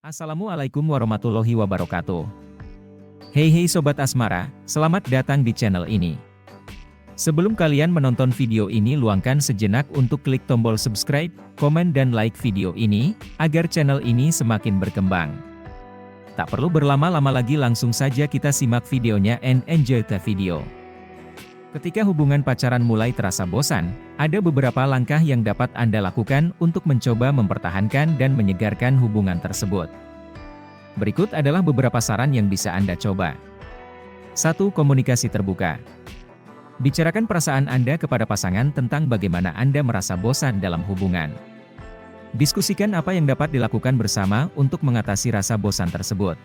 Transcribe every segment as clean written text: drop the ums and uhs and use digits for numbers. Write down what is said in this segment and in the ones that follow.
Assalamualaikum warahmatullahi wabarakatuh. Hey Sobat Asmara, selamat datang di channel ini. Sebelum kalian menonton video ini, luangkan sejenak untuk klik tombol subscribe, komen dan like video ini, agar channel ini semakin berkembang. Tak perlu berlama-lama lagi, langsung saja kita simak videonya and enjoy the video. Ketika hubungan pacaran mulai terasa bosan, ada beberapa langkah yang dapat Anda lakukan untuk mencoba mempertahankan dan menyegarkan hubungan tersebut. Berikut adalah beberapa saran yang bisa Anda coba. 1. Komunikasi terbuka. Bicarakan perasaan Anda kepada pasangan tentang bagaimana Anda merasa bosan dalam hubungan. Diskusikan apa yang dapat dilakukan bersama untuk mengatasi rasa bosan tersebut.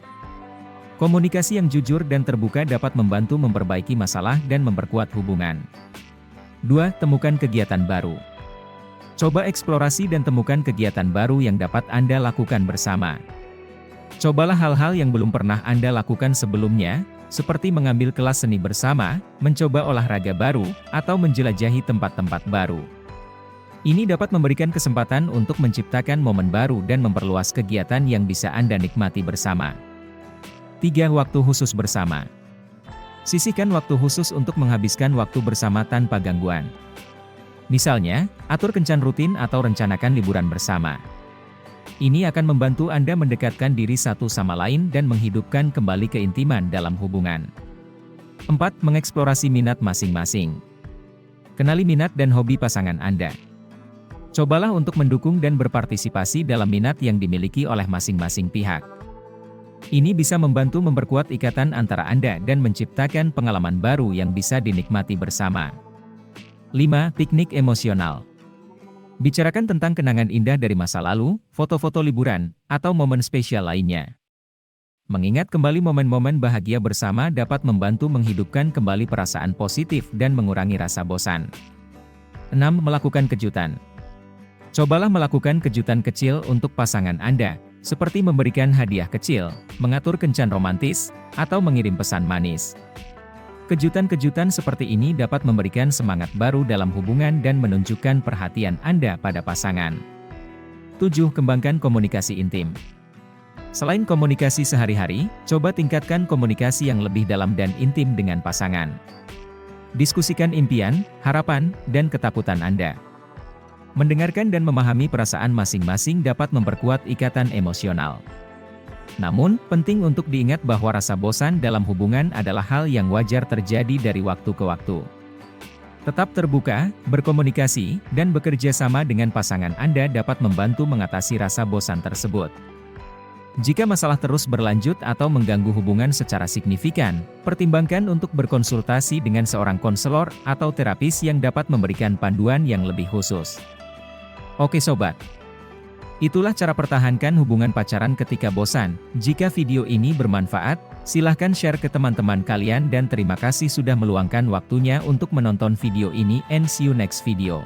Komunikasi yang jujur dan terbuka dapat membantu memperbaiki masalah dan memperkuat hubungan. 2. Temukan kegiatan baru. Coba eksplorasi dan temukan kegiatan baru yang dapat Anda lakukan bersama. Cobalah hal-hal yang belum pernah Anda lakukan sebelumnya, seperti mengambil kelas seni bersama, mencoba olahraga baru, atau menjelajahi tempat-tempat baru. Ini dapat memberikan kesempatan untuk menciptakan momen baru dan memperluas kegiatan yang bisa Anda nikmati bersama. 3. Waktu khusus bersama. Sisihkan waktu khusus untuk menghabiskan waktu bersama tanpa gangguan. Misalnya, atur kencan rutin atau rencanakan liburan bersama. Ini akan membantu Anda mendekatkan diri satu sama lain dan menghidupkan kembali keintiman dalam hubungan. 4. Mengeksplorasi minat masing-masing. Kenali minat dan hobi pasangan Anda. Cobalah untuk mendukung dan berpartisipasi dalam minat yang dimiliki oleh masing-masing pihak. Ini bisa membantu memperkuat ikatan antara Anda dan menciptakan pengalaman baru yang bisa dinikmati bersama. 5. Piknik emosional. Bicarakan tentang kenangan indah dari masa lalu, foto-foto liburan, atau momen spesial lainnya. Mengingat kembali momen-momen bahagia bersama dapat membantu menghidupkan kembali perasaan positif dan mengurangi rasa bosan. 6. Melakukan kejutan. Cobalah melakukan kejutan kecil untuk pasangan Anda, seperti memberikan hadiah kecil, mengatur kencan romantis, atau mengirim pesan manis. Kejutan-kejutan seperti ini dapat memberikan semangat baru dalam hubungan dan menunjukkan perhatian Anda pada pasangan. 7. Kembangkan komunikasi intim. Selain komunikasi sehari-hari, coba tingkatkan komunikasi yang lebih dalam dan intim dengan pasangan. Diskusikan impian, harapan, dan ketakutan Anda. Mendengarkan dan memahami perasaan masing-masing dapat memperkuat ikatan emosional. Namun, penting untuk diingat bahwa rasa bosan dalam hubungan adalah hal yang wajar terjadi dari waktu ke waktu. Tetap terbuka, berkomunikasi, dan bekerja sama dengan pasangan Anda dapat membantu mengatasi rasa bosan tersebut. Jika masalah terus berlanjut atau mengganggu hubungan secara signifikan, pertimbangkan untuk berkonsultasi dengan seorang konselor atau terapis yang dapat memberikan panduan yang lebih khusus. Oke Sobat, itulah cara pertahankan hubungan pacaran ketika bosan. Jika video ini bermanfaat, silahkan share ke teman-teman kalian dan terima kasih sudah meluangkan waktunya untuk menonton video ini and see you next video.